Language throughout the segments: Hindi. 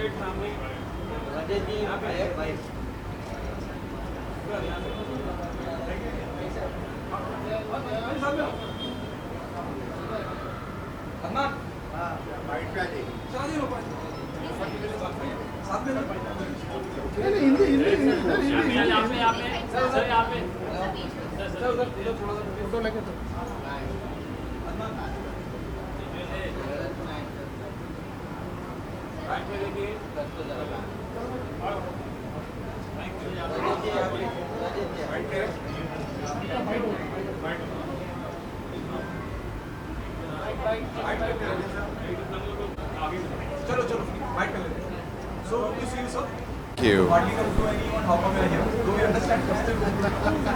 Thank you.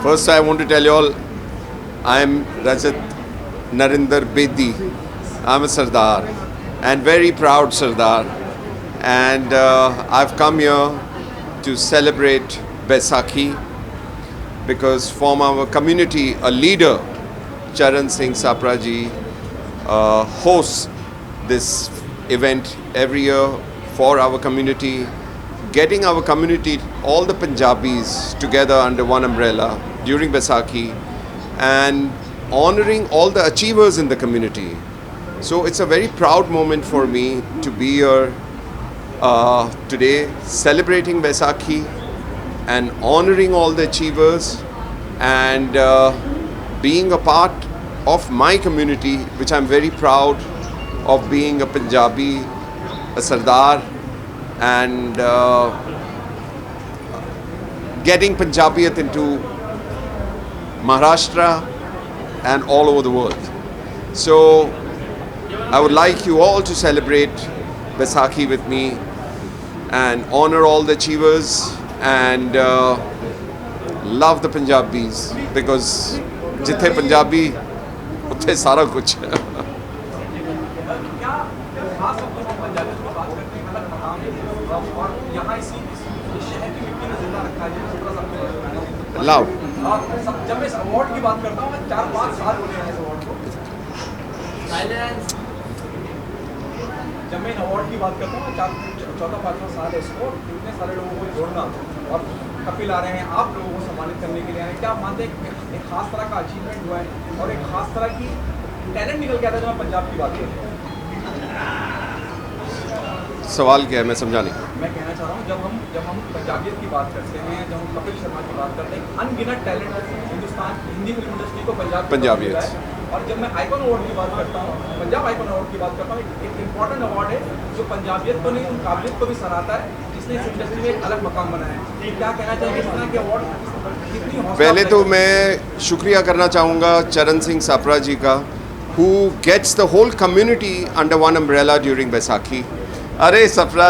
First, I want to tell you all, I am Rajat Narinder Bedi. I'm a Sardar and very proud Sardar. And I've come here to celebrate Baisakhi because from our community, a leader, Charan Singh Sapraji, hosts this event every year for our community, getting our community, all the Punjabis together under one umbrella during Baisakhi and honoring all the achievers in the community. So it's a very proud moment for me to be here today celebrating Baisakhi and honoring all the achievers and being a part of my community, which I'm very proud of being a Punjabi, a Sardar, and getting Punjabiyat into Maharashtra and all over the world. So I would like you all to celebrate Baisakhi with me and honor all the achievers and love the Punjabis because jithe Punjabi, uthe sara kuch. Loud. जब मैं इस अवार्ड की बात करता हूँ, मैं 4-5 साल हो गए हैं इस अवार्ड को। जब मैं इन अवार्ड की बात करता हूँ, 4-5 साल है इसको, इतने सारे लोगों को जोड़ना और कपिल आ रहे हैं, आप लोगों को सम्मानित करने के लिए आए हैं। क्या आप मानते हैं एक खास तरह का अचीवमेंट हुआ है और एक खास तरह की टैलेंट निकल के आता है जब मैं पंजाब की बात करता हूँ? सवाल क्या है, मैं समझा नहीं। मैं कहना चाह रहा हूँ जब हम पंजाबियत की बात करते हैं, जब हम कपिल शर्मा की बात करते हैं, अनगिनत talent Hindustan Hindi film industry को पंजाबियत है। और जब मैं आइकॉन अवार्ड की बात करता हूँ, पंजाब आइकॉन अवार्ड की बात करता हूँ, एक इम्पॉर्टेंट अवार्ड है जो पंजाबियत को नहीं, उन काबिलियत को भी सराहता है जिसने इस इंडस्ट्री में एक अलग मकाम बनाया है। क्या कहना चाहेंगे इस तरह के अवार्ड? पहले तो मैं शुक्रिया करना चाहूँगा चरण सिंह सापरा जी का, who gets the whole community under one umbrella during Baisakhi. अरे सफरा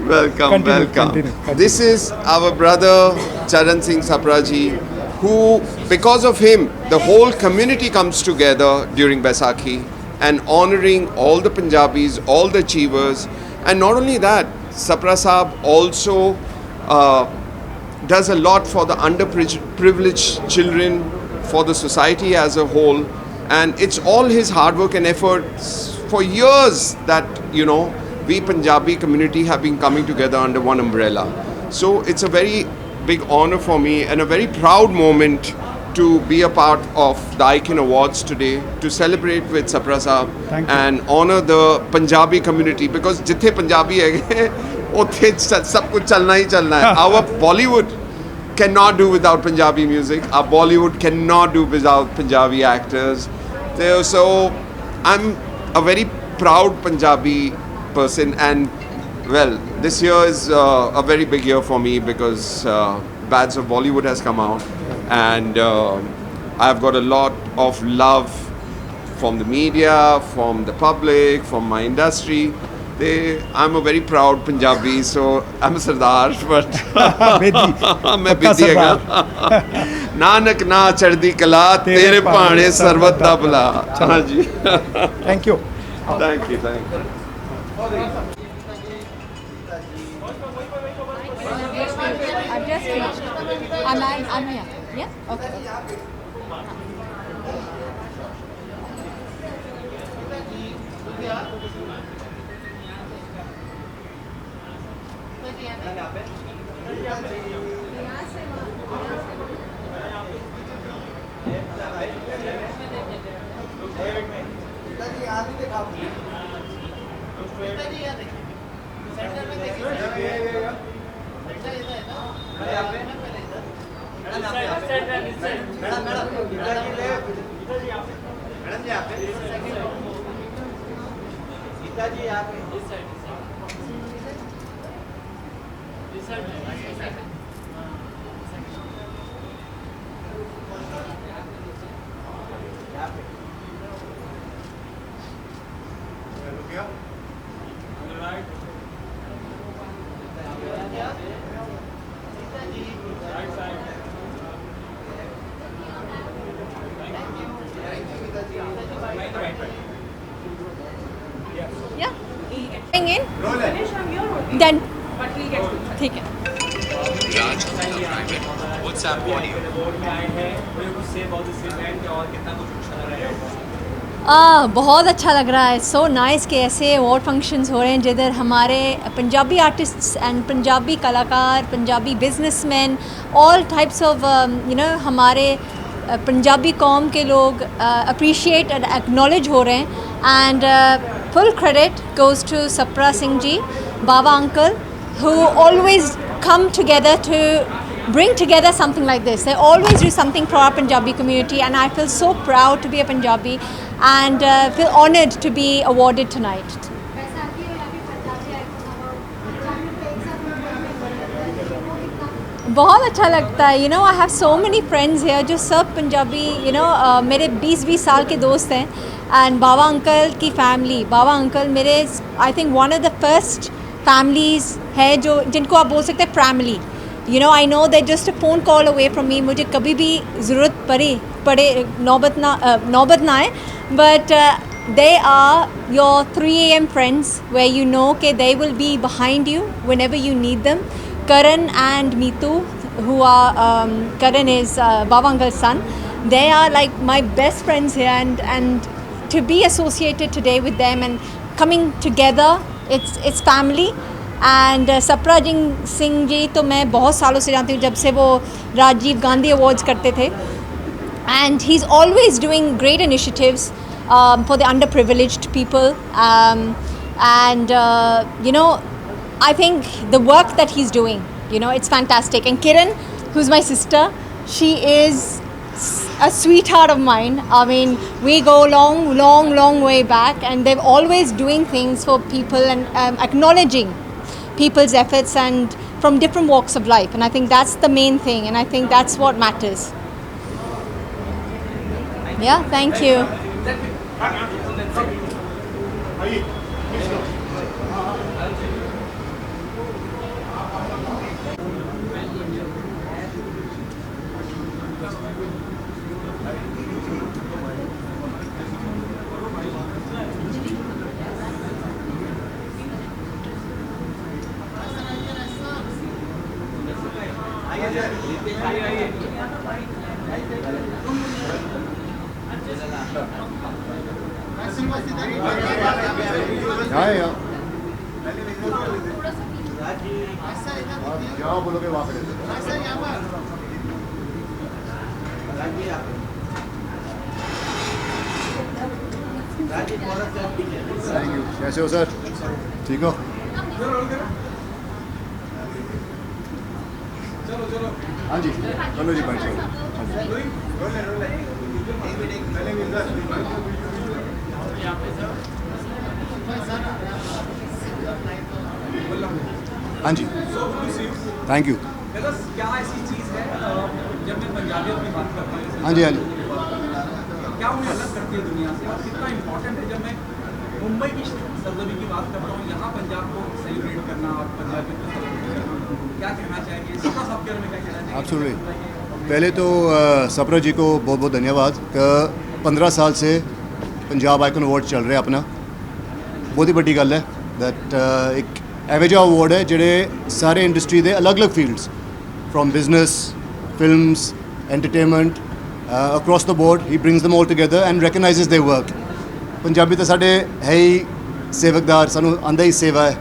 welcome. This is our brother Charan Singh Sapraji, who, because of him, the whole community comes together during Baisakhi and honoring all the Punjabis, all the achievers. And not only that, Sapra Saab also does a lot for the underprivileged children, for the society as a whole. And it's all his hard work and efforts for years that, we Punjabi community have been coming together under one umbrella. So it's a very big honor for me and a very proud moment to be a part of the Icon Awards today, to celebrate with Sapra Saab and honor the Punjabi community, because jithe Punjabi hai, uthe sab kuch chalna hi chalna hai. Our Bollywood cannot do without Punjabi music. Our Bollywood cannot do without Punjabi actors. So I'm a very proud Punjabi person, and well, this year is a very big year for me because Bads of Bollywood has come out, and I've got a lot of love from the media, from the public, from my industry. I'm a very proud Punjabi, so I'm a Sardar, but मैं बेदी हैगा नानक ना चढ़दी कला तेरे भाणे सर्वत दा भला। हाँ जी, thank you. I've just finished. I'm here. Yeah? Okay. Yeah. Going in. Then. ठीक है. WhatsApp audio. बहुत अच्छा लग रहा है. सो नाइस कि ऐसे अवार्ड फंक्शंस हो रहे हैं जिधर हमारे पंजाबी आर्टिस्ट्स एंड पंजाबी कलाकार, Punjabi businessman, all types of हमारे पंजाबी कौम के लोग अप्रिशिएट एंड एक्नॉलेज हो रहे हैं. And full credit goes to Sapra Singh ji, बाबा uncle, who always come together to bring together something like this. They always do something for our Punjabi community, and I feel so proud to be a Punjabi and feel honoured to be awarded tonight. बहुत अच्छा लगता है. I have so many friends here जो सब पंजाबी मेरे 20-20 साल के दोस्त हैं. एंड बाबा अंकल की फैमिली, बाबा अंकल मेरे I think one of the first families है जो जिनको आप बोल सकते हैं family. I know that just a phone call away from me. मुझे कभी भी ज़रूरत पड़े नौबत ना आए. But they are your 3 a.m. friends where you know that they will be behind you whenever you need them. Karan and Meetu, who are Karan is Baba Uncle's son. They are like my best friends here, and to be associated today with them and coming together, it's family. And Sapra Singh ji तो मैं बहुत सालों से जानती हूँ, जब से वो राजीव गांधी अवार्ड्स करते थे. And he's always doing great initiatives for the underprivileged people. I think the work that he's doing, it's fantastic. And Kiran, who's my sister, she is a sweetheart of mine. I mean, we go long way back, and they're always doing things for people and acknowledging people's efforts and from different walks of life. And I think that's the main thing, and I think that's what matters. Yeah, thank you. जहाँ बोलोगे वहाँ पे थैंक यू. कैसे हो सर? ठीक हो? हाँ जी, चलो जी भाई. हाँ जी, थैंक यू. क्या ऐसी चीज़ है जब मैं पंजाबियत की बात करता हूँ, हाँ जी, हाँ जी. क्या उन्हें अलग करती है दुनिया से, और कितना इम्पोर्टेंट है जब मैं मुंबई की सरजमी की बात करता हूँ, यहाँ पंजाब को सेलिब्रेट करना और पंजाबियत को सेलिब्रेट करना, क्या कहना चाहिए? सबका सबके बारे में क्या कहना चाहिए? एब्सोल्युटली. पहले तो सप्रा जी को बहुत बहुत धन्यवाद कि 15 साल से पंजाब आइकन अवार्ड चल रहा है अपना. बहुत ही बड़ी गल है दैट एक एवो जिहा अवार्ड है जेह्ड़े सारे इंडस्ट्री दे अलग अलग fields from business, films, entertainment, across the board he brings them all together and recognizes their work. Punjabi तो साढ़े है ही सेवकदार, सानू आंदा ही सेवा है,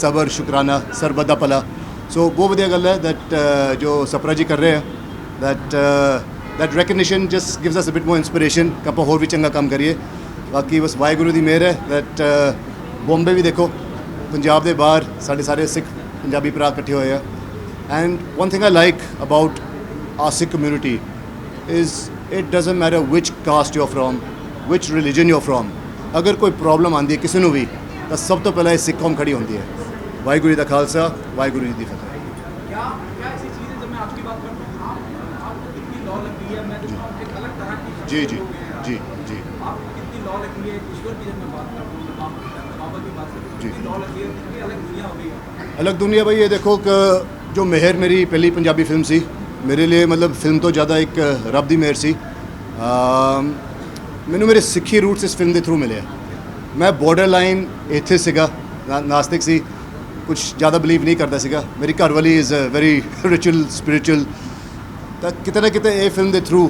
सबर, शुकराना, सरबत दा भला. सो बहुत वधिया गल है दैट जो सपरा जी कर रहे हैं that recognition just gives us a bit more inspiration कि ਆਪਾਂ ਹੋਰ ਵੀ ਚੰਗਾ ਕੰਮ ਕਰੀਏ ਬਾਕੀ ਬਸ ਵਾਹਿਗੁਰੂ ਦੀ ਮਿਹਰ ਹੈ दैट ਬੰਬੇ ਵੀ ਦੇਖੋ ਪੰਜਾਬ ਦੇ ਬਾਹਰ ਸਾਡੇ ਸਾਰੇ ਸਿੱਖ ਪੰਜਾਬੀ ਭਰਾ ਇਕੱਠੇ ਹੋਏ ਆ and one thing I like about our Sikh community is it doesn't matter which caste you're from, which religion you're from. अगर कोई प्रॉब्लम आती है किसी को भी तो सब तो पहले सिख कौम खड़ी होती है वाहिगुरू जी का खालसा वाहिगुरू जी की फतेह क्या क्या ऐसी चीज़ है जब मैं आपकी बात करता हूँ आपको कितनी लॉ लग रही है मैं देखता हूँ एक अलग तरह की जी जी जी जी आपको कितनी लॉ लग रही है ईश्वर की जब मैं बात करता हूँ बाबा की बात करता हूँ जी। कितनी लॉ लग रही है कितनी अलग दुनिया हो गई है अलग दुनिया भाई ये देखो कि जो मेहर मेरी पहली पंजाबी फिल्म सी मेरे लिए मतलब फिल्म तो ज़्यादा एक रब दी मेहर सी मैंने मेरे सिੱਖੀ रूट्स इस फिल्म के थ्रू मिले मैं बॉर्डर लाइन एथिस्ट सीगा नास्तिक सी कुछ ज़्यादा बिलीव नहीं करता सीगा मेरी घर वाली इज़ वेरी रिचुअल स्पिरिचुअल तो किते ना किते ये फिल्म के थ्रू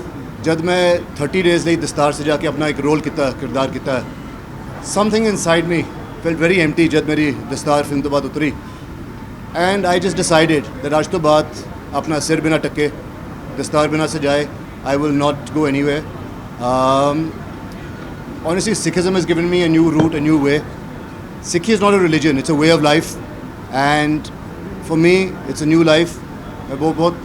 जब मैं 30 डेज़ ਲਈ दस्तार से जाके अपना एक रोल किया किरदार किया something in side me felt very empty जब मेरी दस्तार फिल्म तो बाद उतरी and I just decided that आज तो बाद अपना सिर बिना टके दस्तार बिना सजाए I will not go any way honestly Sikhism has given me a new route, a new way. Sikhi is not a religion, it's a way of life and for me it's a new life. मैं बहुत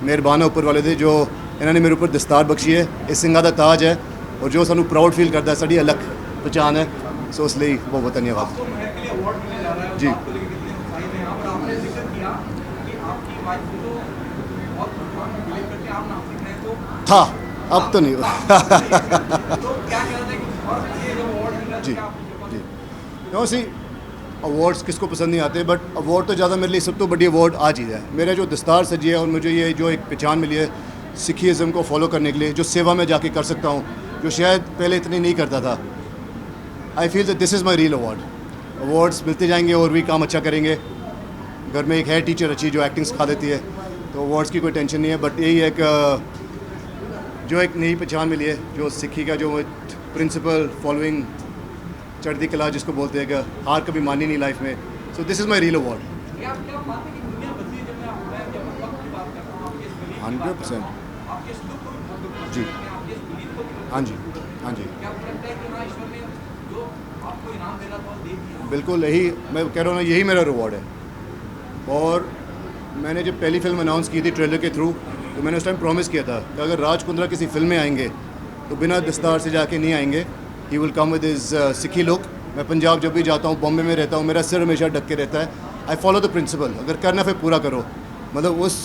मेहरबान है ऊपर वाले दे जो इन्होंने मेरे ऊपर दस्तार बख्शी है ये ਸਿੰਘਾਂ ਦਾ ताज है और जो सानू प्राउड फील करता है साड़ी अलग पहचान है सो इस लिए बहुत बहुत धन्यवाद तो मेहर के लिए अवार्ड मिलने जा रहा है जी। और आपको लेके कितने उत्साहित हैं आप और आपने जिक्र किया कि आपकी वाइफ को बहुत भगवान में बिलीव करके आप नास्तिक हैं तो था अब तो नहीं हुआ तो क्या कहना है कि और ये जब अवार्ड मिल रहा है जी तो क्या आप जी नो सी अवार्ड्स किसको पसंद नहीं आते बट अवार्ड तो ज़्यादा मेरे लिए सब तो बड़ी अवार्ड आ चीज़ है मेरा जो दस्तार सजी है और मुझे ये जो एक पहचान मिली है सिखिज़म को फॉलो करने के लिए जो सेवा में जाके कर सकता हूँ जो शायद पहले इतनी नहीं करता था I feel that this is my real awards मिलते जाएंगे और भी काम अच्छा करेंगे घर में एक है टीचर अच्छी जो एक्टिंग सिखा देती है तो अवार्ड्स की कोई टेंशन नहीं है बट यही है कि जो एक नई पहचान मिली है जो सिक्खी का जो प्रिंसिपल फॉलोइंग चढ़ती कला जिसको बोलते हैं कि हार कभी मानी नहीं लाइफ में so this is my real award क्या क्या बात है कि दुनिया बदली जब मैं जब वक्त की बात करता हूँ आपके इस belief की बात 100% करता हूँ, आपके इस लुक को भी बहुत दुख जी। लगता है, आपके इस belief को भी हाँ जी हाँ जी क्या आपको लगता है कि हाँ ईश्वर ने जो आपको इनाम देना था वो दे दिया बिल्कुल यही मैं कह रहा हूँ ना यही मेरा रिवॉर्ड है और मैंने जब पहली फिल्म अनाउंस की थी ट्रेलर के थ्रू तो मैंने उस टाइम प्रॉमिस किया था कि अगर राज कुंद्रा किसी फिल्म में आएंगे तो बिना दस्तार से जाके नहीं आएंगे he will come with his सिखी लुक मैं पंजाब जब भी जाता हूँ बॉम्बे में रहता हूँ मेरा सिर हमेशा ढक के रहता है आई फॉलो द प्रिंसिपल अगर करना फिर पूरा करो मतलब उस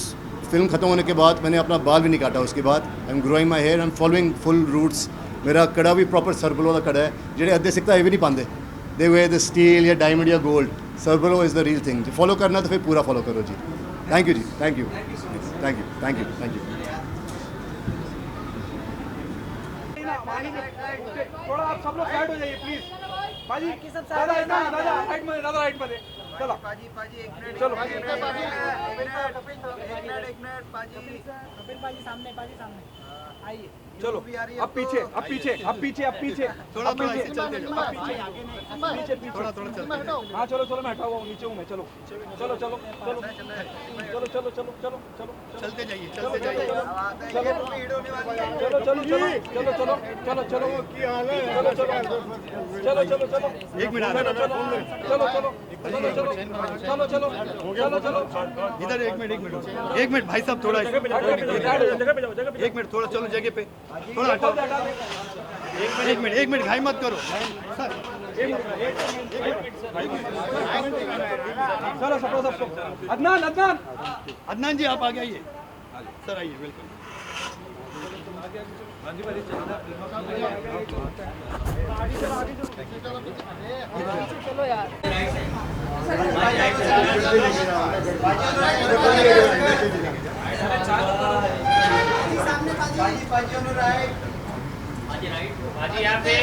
फिल्म ख़त्म होने के बाद मैंने अपना बाल भी नहीं काटा उसके बाद I am growing my hair I am following full roots मेरा कड़ा भी प्रॉपर सरबलो का कड़ा है जेडे अद्धे सिक्का ये भी नहीं पाते दे वे द स्टील या डायमंड या gold sarbloh is the real thing follow करना तो फिर पूरा फॉलो करो जी थैंक यू जी thank you thank you thank you thank you थोड़ा आप सब लोग साइड हो जाइए प्लीज पाजी दादा राइट में चलो पाजी एक मिनट चलो कपिल पाजी सामने आइए चलो अब पीछे थोड़ा पीछे चलते जाओ पीछे हाँ चलो मैं हटा हुआ हूँ नीचे हूँ मैं चलो चलते जाइए चलो एक मिनट इधर एक मिनट भाई साहब थोड़ा एक मिनट थोड़ा चलो जगह पे थोड़ा हटाओ एक मिनट घाई मत करो सर चलो सबको अदनान जी आप आगे आइए सर आइए बिल्कुल चलो यार बाजी यहाँ पे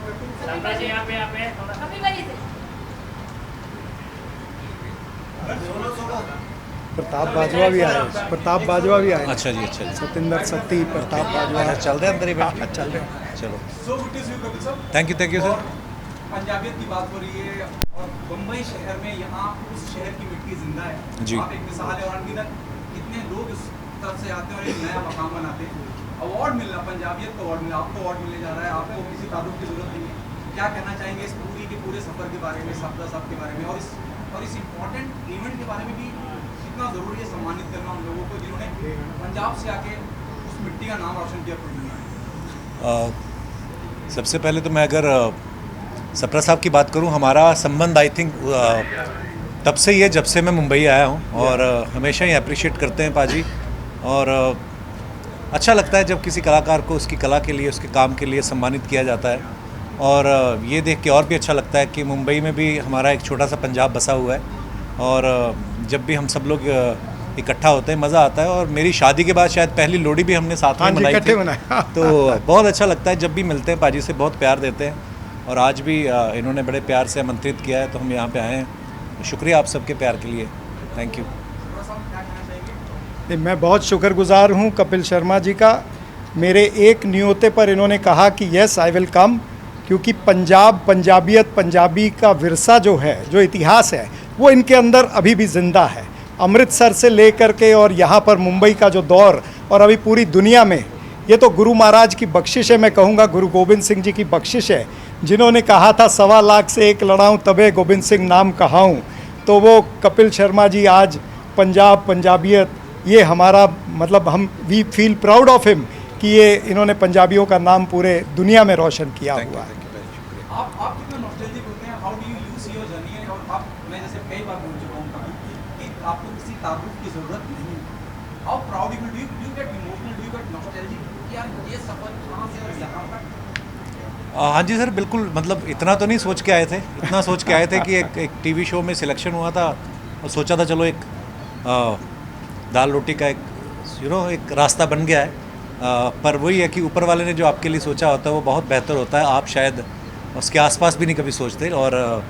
सपना जी यहाँ पे प्रताप बाजवा भी आए, प्रताप बाजवा भी आए। अच्छा जी, अच्छा जी। सतिंदर सत्ती, प्रताप बाजवा चल रहे हैं अंदर ही बैठ के? चल रहे हैं। चलो, so good to see you Kapil sir. Thank you sir. पंजाबियत की बात हो रही है और बम्बई शहर में यहाँ उस शहर की मिट्टी जिंदा है जी। आप एक मिसाल है और अनगिनत कितने लोग इस तरफ से आते हैं और एक नया मकाम बनाते हैं। अवार्ड मिलना, पंजाबियत का अवार्ड मिला, आपको अवार्ड मिलने जा रहा है, आपको किसी तारुफ की जरूरत नहीं है। क्या कहना चाहेंगे इस पूरी के पूरे सफर के बारे में, सफदर साहब के बारे में और इस इम्पोर्टेंट इवेंट के बारे में भी कितना ज़रूरी है सम्मानित करना उन लोगों को जिन्होंने पंजाब से आके उस मिट्टी का नाम रोशन किया पूरी दुनिया में। सबसे पहले तो मैं अगर सप्रा साहब की बात करूं, हमारा संबंध आई थिंक तब से ही है जब से मैं मुंबई आया हूं और हमेशा ही अप्रिशिएट करते हैं पाजी। और अच्छा लगता है जब किसी कलाकार को उसकी कला के लिए, उसके काम के लिए सम्मानित किया जाता है। और ये देख के और भी अच्छा लगता है कि मुंबई में भी हमारा एक छोटा सा पंजाब बसा हुआ है और जब भी हम सब लोग इकट्ठा होते हैं मज़ा आता है। और मेरी शादी के बाद शायद पहली लोहड़ी भी हमने साथ में मनाई थी, तो बहुत अच्छा लगता है जब भी मिलते हैं। पाजी से बहुत प्यार देते हैं और आज भी इन्होंने बड़े प्यार से आमंत्रित किया है तो हम यहाँ पे आए हैं। शुक्रिया आप सबके प्यार के लिए, थैंक यू। मैं बहुत शुक्रगुजार हूँ कपिल शर्मा जी का। मेरे एक न्योते पर इन्होंने कहा कि यस आई विल कम, क्योंकि पंजाब, पंजाबियत, पंजाबी का विरसा जो है, जो इतिहास है, वो इनके अंदर अभी भी ज़िंदा है। अमृतसर से लेकर के और यहाँ पर मुंबई का जो दौर और अभी पूरी दुनिया में, ये तो गुरु महाराज की बख्शिश है। मैं कहूँगा गुरु गोविंद सिंह जी की बख्शिश है, जिन्होंने कहा था 1.25 लाख से एक लड़ाऊँ तबे गोविंद सिंह नाम कहाऊँ। तो वो कपिल शर्मा जी आज पंजाब, पंजाबियत, ये हमारा मतलब हम we feel proud of him कि ये इन्होंने पंजाबियों का नाम पूरे दुनिया में रोशन किया हुआ है। आप कितना नॉस्टैल्जिक होते हैं, how do you see your journey? और आप, मैं जैसे कई बार बोल चुका हूँ कि आपको किसी तारुफ की ज़रूरत नहीं। How proud you do you get emotional, do you get nostalgic कि यार ये सफ़र कहाँ से और यहाँ तक? हाँ जी सर, बिल्कुल। मतलब इतना तो नहीं सोच के आए थे, इतना सोच के आए थे कि एक टीवी शो में सिलेक्शन हुआ था और सोचा था चलो एक दाल रोटी का एक एक रास्ता बन गया है। पर वही है कि ऊपर वाले ने जो आपके लिए सोचा होता है वो बहुत बेहतर होता है। आप शायद उसके आसपास भी नहीं कभी सोचते। और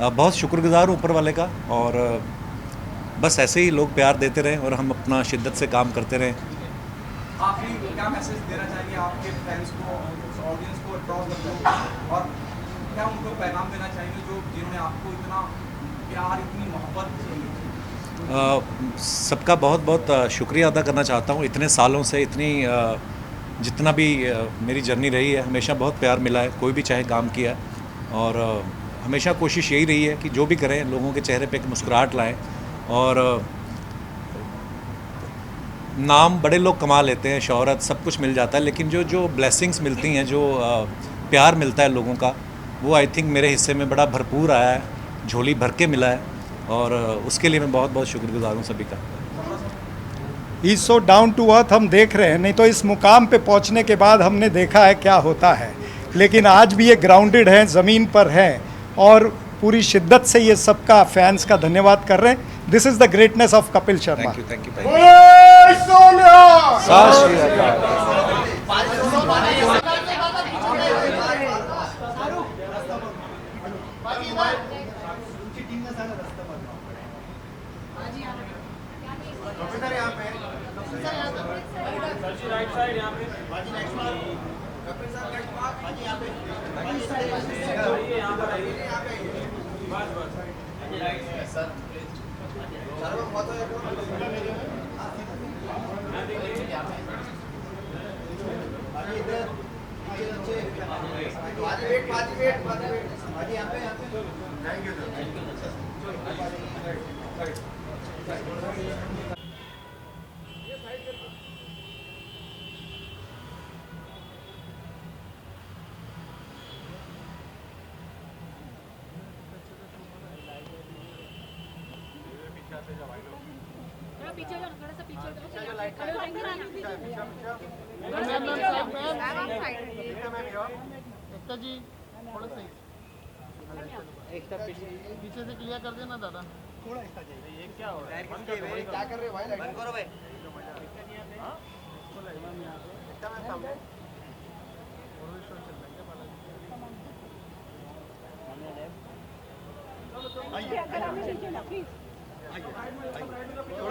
बहुत शुक्रगुजार हूँ ऊपर वाले का। और बस ऐसे ही लोग प्यार देते रहें और हम अपना शिद्दत से काम करते रहें। आखिरी क्या मैसेज देना चाहिए आपके फैंस को, ऑडियंस को अक्रॉस द ग्लोब, और क्या उनको पैगाम देना चाहिए जो जिन्होंने आपको इतना प्यार, इतनी मोहब्बत दी? सबका बहुत बहुत शुक्रिया अदा करना चाहता हूँ। इतने सालों से इतनी जितना भी मेरी जर्नी रही है, हमेशा बहुत प्यार मिला है, कोई भी चाहे काम किया। और हमेशा कोशिश यही रही है कि जो भी करें लोगों के चेहरे पे एक मुस्कुराहट लाएं। और नाम बड़े लोग कमा लेते हैं, शोहरत सब कुछ मिल जाता है, लेकिन जो ब्लेसिंग्स मिलती हैं, जो प्यार मिलता है लोगों का, वो आई थिंक मेरे हिस्से में बड़ा भरपूर आया है, झोली भर के मिला है। और उसके लिए मैं बहुत बहुत शुक्रगुजार हूँ सभी का। ही सो डाउन टू अर्थ हम देख रहे हैं, नहीं तो इस मुकाम पे पहुंचने के बाद हमने देखा है क्या होता है। लेकिन आज भी ये ग्राउंडेड हैं, ज़मीन पर हैं और पूरी शिद्दत से ये सबका फैंस का धन्यवाद कर रहे हैं। This is the greatness of Kapil Sharma. Thank you भाई। पीछे जाओ, थोड़ा सा पीछे पीछे से क्लियर कर देना दादा। थोड़ा एक्स्ट्रा चाहिए। ये क्या हो रहा है? क्या कर रहे हो भाई? बंद करो भाई। थोड़ा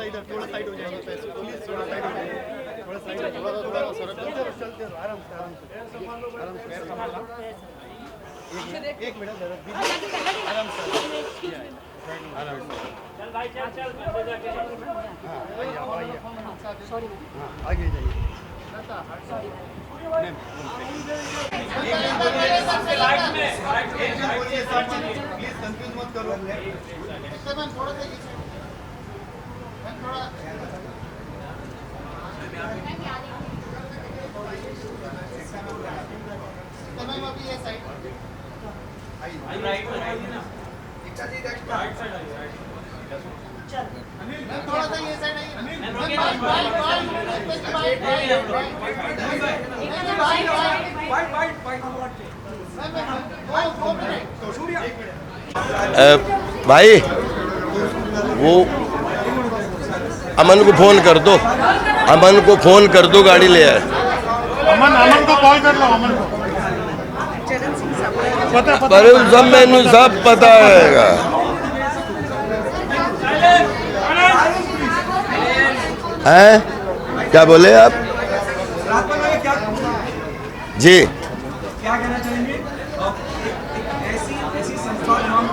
इधर, थोड़ा साइड हो जाएगा, प्लीज थोड़ा साइड हो जाएगा, थोड़ा साइड, थोड़ा सरक, चलते रहो, आराम से, आराम से, एक मिनट, आराम से, चल भाई चल चल सॉरी, आगे जाइए। प्लीज कंफ्यूज मत करो। भाई वो अमन को फोन कर दो, अमन को फोन कर दो, गाड़ी ले आए। अमन को कॉल कर लो, अमन को। पर सब मैनू सब पता है। हैं क्या बोले आप जी? क्या कहना चाहेंगे? ऐसी संस्था हम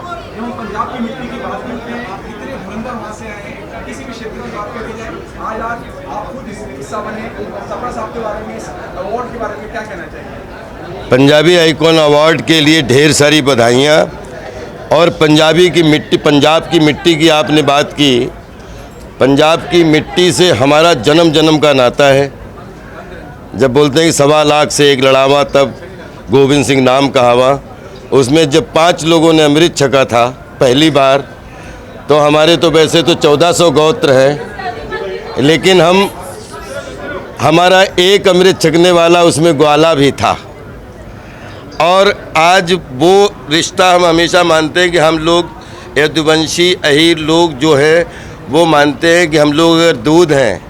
पंजाब की मिट्टी की बात करते हैं, इतने धुरंधर वहाँ से आए हैं, किसी भी क्षेत्र की बात करते जाए, आज आप खुद हिस्सा बने, सपरा साहब के बारे में, अवार्ड के बारे में क्या कहना चाहेंगे? पंजाबी आइकॉन अवार्ड के लिए ढेर सारी बधाइयाँ। और पंजाब की मिट्टी की आपने बात की। पंजाब की मिट्टी से हमारा जन्म जन्म का नाता है। जब बोलते हैं कि 1.25 लाख से एक लड़ावा, तब गोविंद सिंह नाम कहावा। उसमें जब 5 लोगों ने अमृत छका था पहली बार, तो हमारे तो वैसे तो 1400 गोत्र है, लेकिन हमारा एक अमृत छकने वाला उसमें ग्वाला भी था। और आज वो रिश्ता हम हमेशा मानते हैं कि हम लोग यदुवंशी अहीर लोग जो है वो मानते हैं कि हम लोग अगर दूध हैं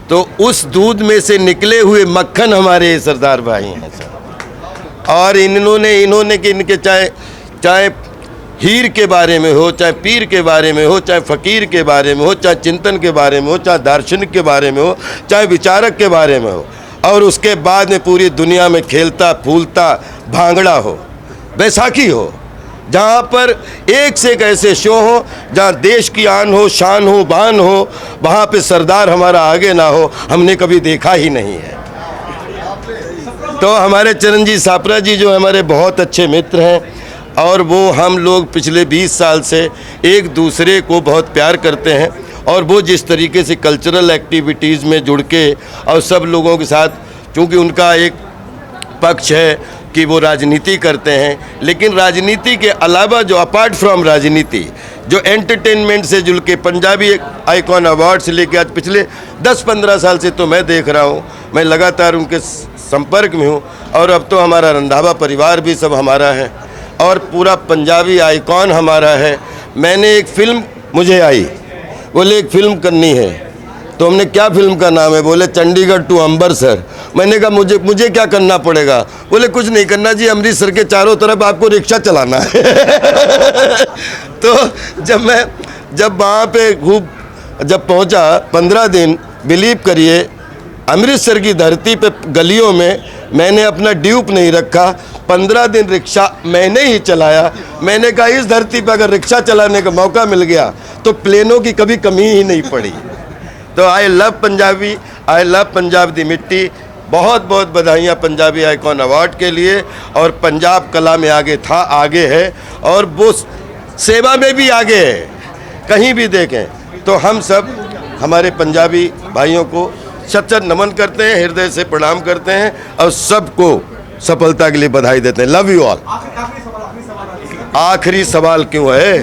तो उस दूध में से निकले हुए मक्खन हमारे सरदार भाई हैं सर। और इन्होंने कि इनके चाहे हीर के बारे में हो, चाहे पीर के बारे में हो, चाहे फ़कीर के बारे में हो, चाहे चिंतन के बारे में हो, चाहे दार्शनिक के बारे में हो, चाहे विचारक के बारे में हो, और उसके बाद में पूरी दुनिया में खेलता फूलता भांगड़ा हो, बैसाखी हो, जहाँ पर एक से एक ऐसे शो हो जहाँ देश की आन हो, शान हो, बान हो, वहाँ पे सरदार हमारा आगे ना हो, हमने कभी देखा ही नहीं है। तो हमारे चरणजीत सापरा जी जो हमारे बहुत अच्छे मित्र हैं, और वो हम लोग पिछले 20 साल से एक दूसरे को बहुत प्यार करते हैं। और वो जिस तरीके से कल्चरल एक्टिविटीज़ में जुड़ के और सब लोगों के साथ, चूँकि उनका एक पक्ष है कि वो राजनीति करते हैं, लेकिन राजनीति के अलावा जो अपार्ट फ्रॉम राजनीति जो एंटरटेनमेंट से जुड़ के पंजाबी आइकॉन अवार्ड से लेके आज पिछले 10-15 साल से तो मैं देख रहा हूँ, मैं लगातार उनके संपर्क में हूँ। और अब तो हमारा रंधावा परिवार भी सब हमारा है और पूरा पंजाबी आइकॉन हमारा है। मैंने एक फिल्म मुझे आई, बोले एक फ़िल्म करनी है, तो हमने क्या फ़िल्म का नाम है? बोले चंडीगढ़ टू अमृतसर। मैंने कहा मुझे क्या करना पड़ेगा? बोले कुछ नहीं करना जी, अमृतसर के चारों तरफ आपको रिक्शा चलाना है। तो जब वहाँ पे जब पहुँचा 15 दिन, बिलीव करिए अमृतसर की धरती पे गलियों में मैंने अपना ड्यूप नहीं रखा। 15 दिन रिक्शा मैंने ही चलाया। मैंने कहा इस धरती पर अगर रिक्शा चलाने का मौका मिल गया तो प्लेनों की कभी कमी ही नहीं पड़ी। तो I love Punjabi, I love Punjab दी मिट्टी। बहुत बहुत बधाइयाँ पंजाबी आइकॉन अवार्ड के लिए। और पंजाब कला में आगे था, आगे है, और वो सेवा में भी आगे है। कहीं भी देखें तो हम सब हमारे पंजाबी भाइयों को सच्चा नमन करते हैं, हृदय से प्रणाम करते हैं और सबको सफलता के लिए बधाई देते हैं। Love you all. आखिरी सवाल क्यों है?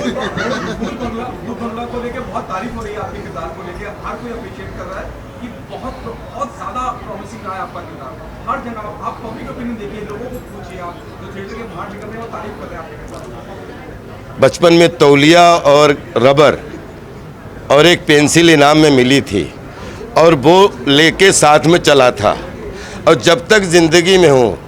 को लेके बहुत तारीफ हो रही है, आपके किरदार को लेके हर कोई अप्रिशिएट कर रहा है कि बहुत ज़्यादा प्रॉमिसिंग रहा है आपका किरदार। हर जगह आप पब्लिक ओपिनियन देखिए, लोगों को पूछिए, आप जो थिएटर के बाहर निकल रहे हैं वो तारीफ कर रहे हैं आपके किरदार। बचपन में तौलिया और रबर और एक पेंसिल इनाम में मिली थी और वो लेके साथ में चला था। और जब तक ज़िंदगी में हूँ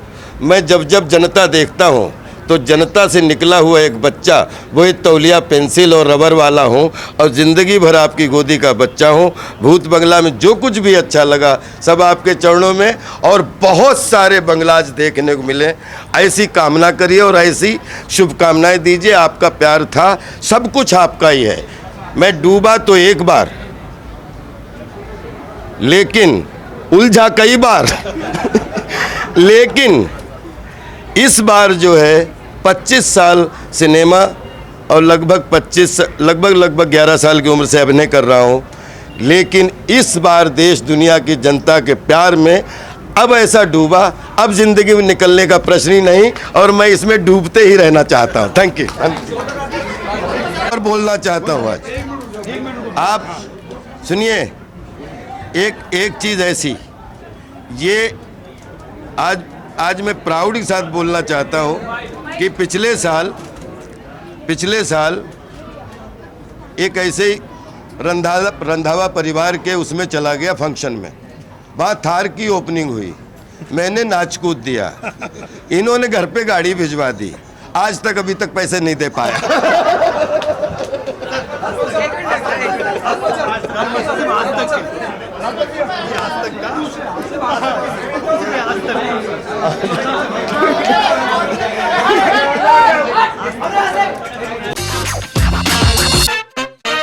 मैं, जब जनता देखता हूँ तो जनता से निकला हुआ एक बच्चा, वही तौलिया पेंसिल और रबर वाला हूँ और ज़िंदगी भर आपकी गोदी का बच्चा हूँ। भूत बंगला में जो कुछ भी अच्छा लगा सब आपके चरणों में, और बहुत सारे बंगलाज देखने को मिले। ऐसी कामना करिए और ऐसी शुभकामनाएं दीजिए। आपका प्यार था, सब कुछ आपका ही है। मैं डूबा तो एक बार, लेकिन उलझा कई बार लेकिन इस बार जो है 25 साल सिनेमा और लगभग 11 साल की उम्र से अभिनय कर रहा हूँ, लेकिन इस बार देश दुनिया की जनता के प्यार में अब ऐसा डूबा, अब ज़िंदगी में निकलने का प्रश्न ही नहीं, और मैं इसमें डूबते ही रहना चाहता हूँ। Thank you. और बोलना चाहता हूँ आज आप सुनिए, एक चीज़ ऐसी, ये आज मैं प्राउड के साथ बोलना चाहता हूँ कि पिछले साल एक ऐसे ही रंधावा परिवार के उसमें चला गया फंक्शन में, वहाँ थार की ओपनिंग हुई, मैंने नाच कूद दिया, इन्होंने घर पे गाड़ी भिजवा दी, आज तक अभी तक पैसे नहीं दे पाया।